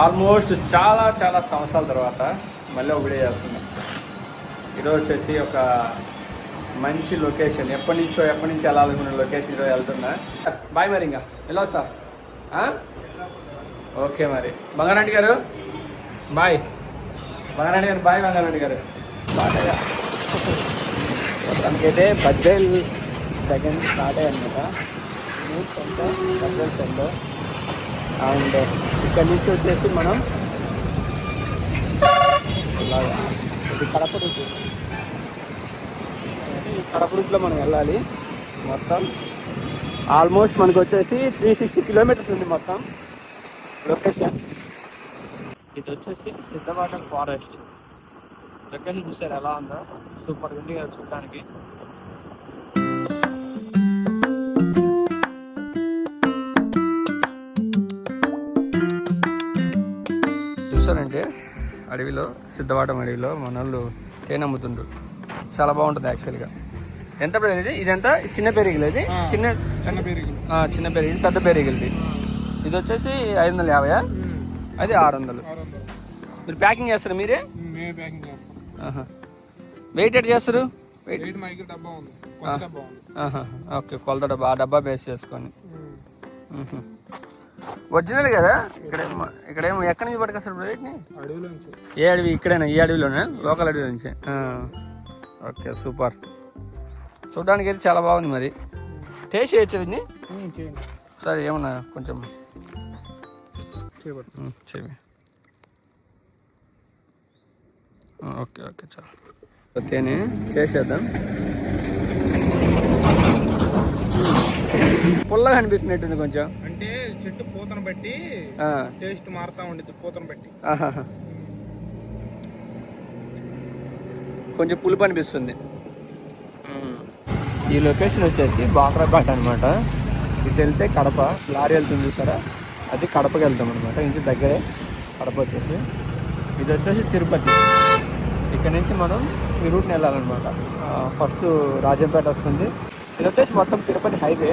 Almost చాలా చాలా సంవత్సరాల తర్వాత మళ్ళీ ఒక వీడియో చేస్తున్నాం. ఈరోజు వచ్చేసి ఒక మంచి లొకేషన్, ఎప్పటి నుంచి వెళ్ళాలనుకున్న లొకేషన్ ఈరోజు వెళ్తున్నా. బాయ్ మరి, ఇంకా వెళ్ళొస్తా. ఓకే మరి బంగారెడ్డి గారు బాయ్. బంగారెడ్డి గారు బాయ్. బంగారెడ్డి గారు బాగా మొత్తానికైతే బడ్జెట్ సెకండ్ స్టార్ట్ అయ్యనమాట. బడ్జెట్ సెంటర్ అండ్ ఇక్కడ నుంచి వచ్చేసి మనం ఇలాగా ఇది కడప రూట్. ఈ కడప రూట్లో మనం వెళ్ళాలి. మొత్తం ఆల్మోస్ట్ మనకు వచ్చేసి 360 కిలోమీటర్స్ ఉంది మొత్తం లొకేషన్. ఇది వచ్చేసి సిద్ధవాటం ఫారెస్ట్ లొకేషన్. చూసారు ఎలా ఉందో, సూపర్ ఉంది కదా చూడడానికి. చూసారంటే అడవిలో, సిద్ధవాటం అడవిలో మన వాళ్ళు తేనె అమ్ముతుండ్రు. చాలా బాగుంటుంది యాక్చువల్గా. ఎంత పెరిగింది ఇదంతా? చిన్న పెరిగిలు. ఇది చిన్న పెరిగిలు, పెద్ద పెరిగిలది. ఇది వచ్చేసి 550. అది 600. మీరు ప్యాకింగ్ చేస్తారు? మీరే వెయిట్ ఎట్ చేస్తారు? ఓకే, కొలత డబ్బా. ఆ డబ్బా బేస్ చేసుకొని ఒరిజినల్ కదా. ఇక్కడేమో ఎక్కడి నుంచి పట్టుకొస్తారు వీటిని? ఏ అడవి? ఇక్కడైనా ఈ అడవిలోనే, లోకల్ అడవి నుంచి. Okay super. చూడడానికి అయితే చాలా బాగుంది. మరి టేస్ట్ చేయొచ్చు వీటిని ఒకసారి? ఏమన్నా కొంచెం చేయి. ఓకే ఓకే చాలా ఓకేనే, చేసేద్దాం. పుల్లగా అనిపిస్తున్నట్టుంది కొంచెం. అంటే చెట్టు పూతను బట్టి టేస్ట్ మారుతా ఉండేది. పూతను బట్టి కొంచెం పులుపు అనిపిస్తుంది. ఈ లొకేషన్ వచ్చేసి బాక్రాపేట అనమాట. ఇటు వెళ్తే కడప, లారీ వెళ్తుంది చూసారా, అది కడపకి వెళ్తాం అనమాట. ఇంటి దగ్గరే కడప వచ్చేసి. ఇది వచ్చేసి తిరుపతి. ఇక్కడ నుంచి మనం ఈ రూట్ని వెళ్ళాలన్నమాట. ఫస్ట్ రాజంపేట వస్తుంది. ఇది వచ్చేసి మొత్తం తిరుపతి హైవే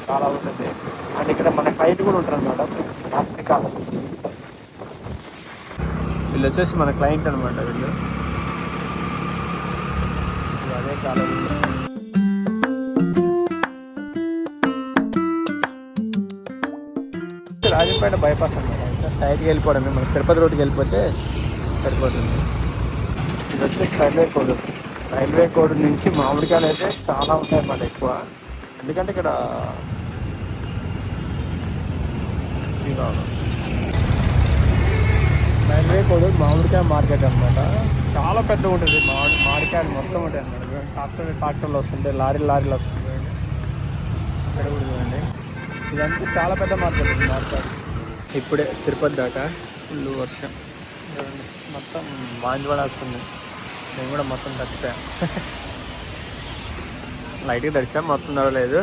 చాలా ఉంటుంది. అండ్ ఇక్కడ మన క్లయింట్ కూడా ఉంటారు అనమాట, శ్రీకాకుళం. వీళ్ళు వచ్చేసి మన క్లయింట్ అనమాట. వీళ్ళు అదే చాలా రాజంపేట బైపాస్ అనమాట. సైడ్కి వెళ్ళిపోవడమే, మన తిరుపతి రోడ్డుకి వెళ్ళిపోతే సరిపోతుంది. ఇది వచ్చేసి రైల్వే కోడ్ నుంచి మామిడికాయలు అయితే చాలా ఉంటాయి అన్నమాట ఎక్కువ. ఎందుకంటే ఇక్కడ రైల్వే కోడ్ మామిడికాయ మార్కెట్ అనమాట. చాలా పెద్దగా ఉంటుంది. మామిడికాయలు మొత్తం ఉంటాయి అన్నమాట. ట్రాక్టర్లు వస్తుంటాయి, లారీలు వస్తుంటాయి. ఇక్కడ కూడా చూడండి, ఇదంతా చాలా పెద్ద మార్కెట్. ఇప్పుడే తిరుపతి దాకా ఫుల్ వర్షం చూడండి, మొత్తం వాంజవాడ వస్తుంది. నేను కూడా మొత్తం తడిచిపోయాను. లైట్గా తడిచాం, మొత్తం నడవలేదు.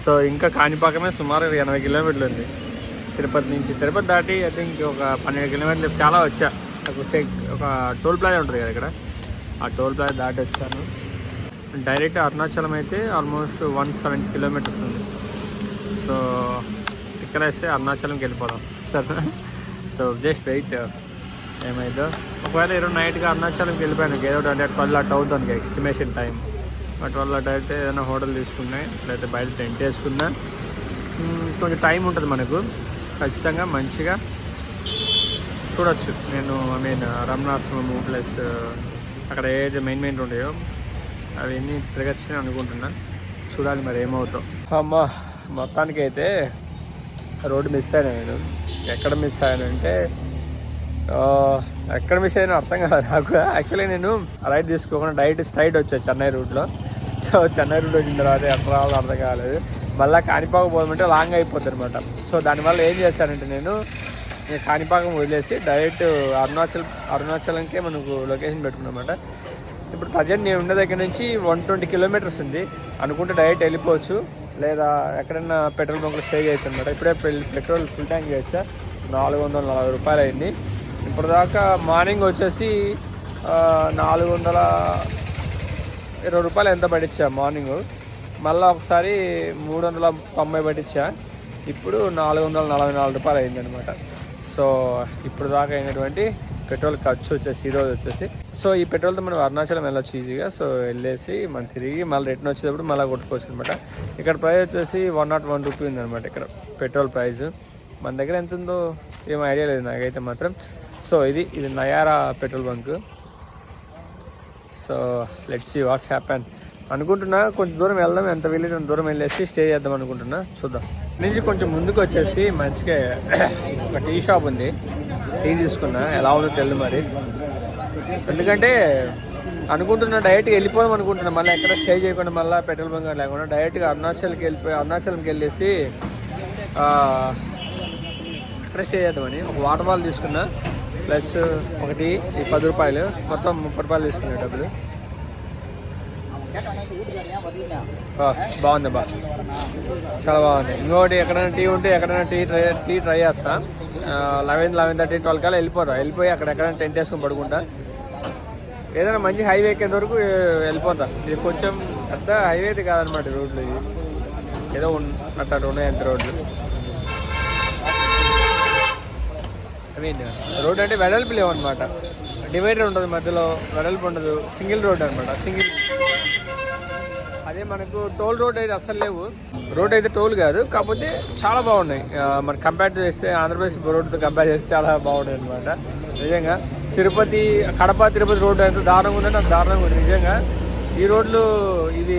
సో ఇంకా కాణిపాకమే సుమారు 80 కిలోమీటర్లు ఉంది తిరుపతి నుంచి. తిరుపతి దాటి ఐ థింక్ ఒక 12 కిలోమీటర్లు చాలా వచ్చా. ఒక టోల్ ప్లాజా ఉంటుంది కదా ఇక్కడ, ఆ టోల్ ప్లాజా దాటి వచ్చాను. డైరెక్ట్ అరుణాచలం అయితే ఆల్మోస్ట్ 170 కిలోమీటర్స్ ఉంది. సో ఇక్కడ వేస్తే అరుణాచలంకి వెళ్ళిపోవడం సరే. సో జస్ట్ వెయిట్ ఏమైందో. ఒకవేళ ఈరోజు నైట్గా అరుణాచలంకి వెళ్ళిపోయాను, ఏదో 12 అట్ అవుతుంది ఎస్టిమేషన్ టైం. 12 అట్ అయితే ఏదైనా హోటల్ తీసుకున్నాయి, లేకపోతే బయట టెంట్ వేసుకున్నా. కొంచెం టైం ఉంటుంది మనకు. ఖచ్చితంగా మంచిగా చూడొచ్చు. నేను రమణాశ్రమము ప్లస్ అక్కడ ఏదైతే మెయిన్ ఉంటాయో అవన్నీ తిరగచ్చు అనుకుంటున్నా. చూడాలి మరి ఏమవుతాం. అమ్మా మొత్తానికి అయితే రోడ్డు మిస్ అయ్యాను నేను. ఎక్కడ మిస్ అయ్యానంటే ఎక్కడ మిస్ అయినా అర్థం కాదు నాకు. యాక్చువల్లీ నేను రైట్ తీసుకోకుండా డైరెక్ట్ స్ట్రైట్ వచ్చా చెన్నై రూట్లో. సో చెన్నై రూట్ వచ్చిన తర్వాత ఎక్కడ రావాలో అర్థం కాలేదు. మళ్ళీ కాణిపాకం పోదామంటే లాంగ్ అయిపోతుంది అనమాట. సో దానివల్ల ఏం చేశానంటే నేను కాణిపాకం వదిలేసి డైరెక్ట్ అరుణాచలంకే మనకు లొకేషన్ పెట్టుకున్నమాట. ఇప్పుడు ప్రజెంట్ నేను ఉండే దగ్గర నుంచి 120 కిలోమీటర్స్ ఉంది. అనుకుంటే డైరెక్ట్ వెళ్ళిపోవచ్చు, లేదా ఎక్కడైనా పెట్రోల్ బంక్లో స్టే చేయొచ్చు అనమాట. ఇప్పుడే పెట్రోల్ ఫుల్ ట్యాంక్ చేయొచ్చా, 440 రూపాయలు అయింది. ఇప్పుడు దాకా మార్నింగ్ వచ్చేసి 420 రూపాయలు ఎంత పట్టించా మార్నింగ్. మళ్ళీ ఒకసారి 390 పట్టించా. ఇప్పుడు 444 రూపాయలు అయిందనమాట. సో ఇప్పుడు దాకా అయినటువంటి పెట్రోల్ ఖర్చు వచ్చేసి ఈరోజు వచ్చేసి. సో ఈ పెట్రోల్తో మనం అరుణాచలం వెళ్ళొచ్చు ఈజీగా. సో వెళ్ళేసి మనం తిరిగి మళ్ళీ రిటర్న్ వచ్చేటప్పుడు మళ్ళీ కొట్టుకోవచ్చు అనమాట. ఇక్కడ ప్రైస్ వచ్చేసి 101 రూపీ ఉందన్నమాట ఇక్కడ పెట్రోల్ ప్రైస్. మన దగ్గర ఎంత ఉందో ఏం ఐడియా లేదు నాకైతే మాత్రం. సో ఇది Nayara petrol bunk. So let's see what's happen అనుకుంటున్నా. కొంచెం దూరం వెళ్దాం, ఎంత వీలైతే దూరం వెళ్ళేసి స్టే చేద్దాం అనుకుంటున్నా. చూద్దాం. నుంచి కొంచెం ముందుకు వచ్చేసి మంచిగా ఒక టీ షాప్ ఉంది. టీ తీసుకున్నా, ఎలా ఉందో తెలియదు మరి. ఎందుకంటే అనుకుంటున్నా డైరెక్ట్గా వెళ్ళిపోదాం అనుకుంటున్నా, మళ్ళీ ఎక్కడ స్టే చేయకుండా మళ్ళీ పెట్రోల్ బంక్ లేకుండా డైరెక్ట్గా అరుణాచల్కి వెళ్ళేసి అక్కడ స్టే చేద్దామని. ఒక వాటర్ బాల్ తీసుకున్నా, ప్లస్ ఒకటి 10 రూపాయలు, మొత్తం 30 రూపాయలు తీసుకునే డబ్బులు. బాగుంది చాలా బాగుంది. ఇంకొకటి ఎక్కడైనా టీ ఉంటే ఎక్కడైనా టీ ట్రై చేస్తా. 11:30, 12 కల్లా వెళ్ళిపోయి అక్కడ ఎక్కడైనా టెంట్ వేసుకొని పడుకుంటా. ఏదైనా మంచి హైవే ఎక్కేంత వరకు వెళ్ళిపోతా. ఇది కొంచెం పెద్ద హైవే అయితే కాదనమాట రోడ్లు, ఇవి ఏదో అట్లా ఉన్నాయి అంత రోడ్లు. ఐ మీన్ రోడ్ అంటే వెడల్పు లేవు అనమాట. డివైడర్ ఉంటుంది మధ్యలో, వెడల్పు ఉండదు. సింగిల్ రోడ్ అనమాట. అదే మనకు టోల్ రోడ్ అయితే అసలు లేవు. రోడ్ అయితే టోల్ కాదు, కాకపోతే చాలా బాగున్నాయి. మనం కంపేర్ చేస్తే ఆంధ్రప్రదేశ్ రోడ్తో కంపేర్ చేస్తే చాలా బాగున్నాయి అనమాట. నిజంగా కడప తిరుపతి రోడ్డు ఎంత దారుణంగా ఉందంటే అంత దారుణంగా ఉంది నిజంగా. ఈ రోడ్లు ఇది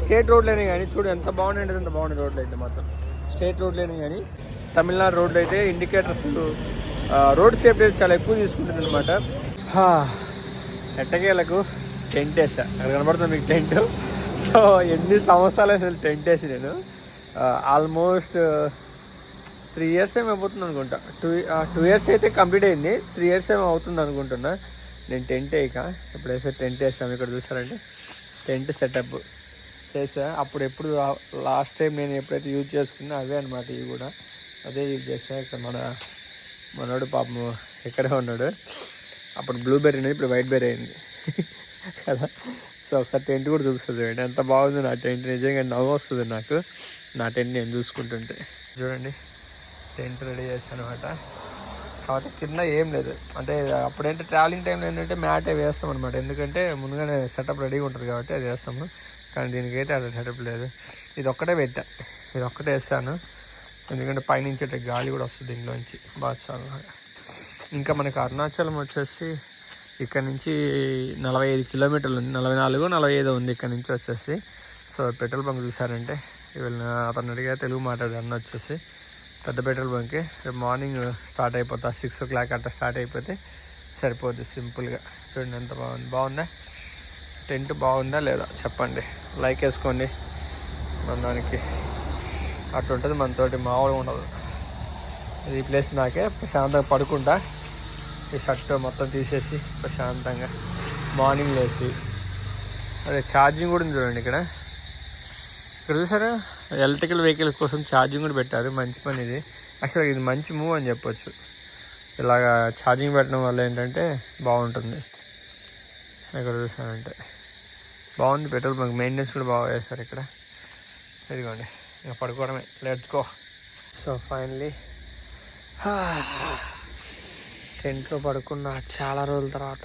స్టేట్ రోడ్లేనే కానీ చూడు ఎంత బాగున్నాయి, అంత బాగున్నాయి రోడ్లు అయితే మాత్రం. స్టేట్ రోడ్లేనే కానీ తమిళనాడు రోడ్లు అయితే ఇండికేటర్స్ రోడ్ సేఫ్టీ చాలా ఎక్కువ తీసుకుంటుంది అనమాట. ఎట్టకేలకు టెంట్ వేసా, అక్కడ కనబడుతుంది మీకు టెంట్. సో ఎన్ని సంవత్సరాలు అసలు టెంట్ వేసి నేను ఆల్మోస్ట్ 3 years ఏమో అయిపోతుంది అనుకుంటా. 2 years అయితే కంప్లీట్ అయింది, 3 years ఏమో అవుతుంది అనుకుంటున్నా నేను టెంట్ వేయక. ఎప్పుడైతే టెంట్ వేసాము ఇక్కడ చూసారంటే టెంట్ సెటప్ చేసా. అప్పుడు ఎప్పుడు లాస్ట్ టైం నేను ఎప్పుడైతే యూజ్ చేసుకున్నా అవే అనమాట. ఇవి కూడా అదే యూజ్ చేసా. ఇక్కడ మనోడు పాపము ఇక్కడే ఉన్నాడు. అప్పుడు బ్లూబెర్రీ అనేది ఇప్పుడు వైట్ బెర్రీ అయింది కదా. సో ఒకసారి టెంట్ కూడా చూపిస్తుంది చూడండి, ఎంత బాగుంది నా టెంట్. నిజంగా నవ్వు వస్తుంది నాకు నా టెంట్ నేను చూసుకుంటుంటే. చూడండి టెంట్ రెడీ చేస్తాను అనమాట. కాబట్టి కింద ఏం లేదు, అంటే అప్పుడైతే ట్రావెలింగ్ టైంలో ఏంటంటే మ్యాట్ వేస్తాం అనమాట. ఎందుకంటే ముందుగానే సెటప్ రెడీగా ఉంటుంది కాబట్టి అది వేస్తాము. కానీ దీనికైతే అది సెటప్ లేదు. ఇది ఒక్కటే పెట్టా, ఇది ఒక్కటే వేస్తాను. ఎందుకంటే పైనుంచి గాలి కూడా వస్తుంది దీనిలోంచి బాగా చాలా. ఇంకా మనకి అరుణాచలం వచ్చేసి ఇక్కడ నుంచి 45 కిలోమీటర్లు ఉంది, 44, 45 ఉంది ఇక్కడ నుంచి వచ్చేసి. సో పెట్రోల్ బంక్ చూసారంటే వీళ్ళ అతను అడిగా తెలుగు మాట్లాడారు. అన్న వచ్చేసి పెద్ద పెట్రోల్ బంకే. రేపు మార్నింగ్ స్టార్ట్ అయిపోతా, 6 o'clock అట్లా స్టార్ట్ అయిపోతే సరిపోద్ది సింపుల్గా. చూడండి ఎంత బాగుందా టెంట్, బాగుందా లేదా చెప్పండి, లైక్ వేసుకోండి. మన దానికి అటు ఉంటుంది, మనతోటి మామూలుగా ఉండదు. ఈ ప్లేస్ నాకే ప్రశాంతంగా పడుకుంటా. ఈ షర్ట్ మొత్తం తీసేసి ప్రశాంతంగా మార్నింగ్ లేచి. అదే ఛార్జింగ్ కూడా ఉంది చూడండి ఇక్కడ చూసారా. ఎలక్ట్రికల్ వెహికల్ కోసం ఛార్జింగ్ కూడా పెట్టారు, మంచి పని ఇది. యాక్చువల్గా ఇది మంచి మూవ్ అని చెప్పొచ్చు. ఇలాగా ఛార్జింగ్ పెట్టడం వల్ల ఏంటంటే బాగుంటుంది. ఇక్కడ చూసారంటే బాగుంది పెట్రోల్ బంక్. మెయింటెనెన్స్ కూడా బాగా చేస్తారు ఇక్కడ. ఇదిగోండి ఇంకా పడుకోవడమే, లెట్స్ గో. సో ఫైనలీ టెంట్లో పడుకున్న చాలా రోజుల తర్వాత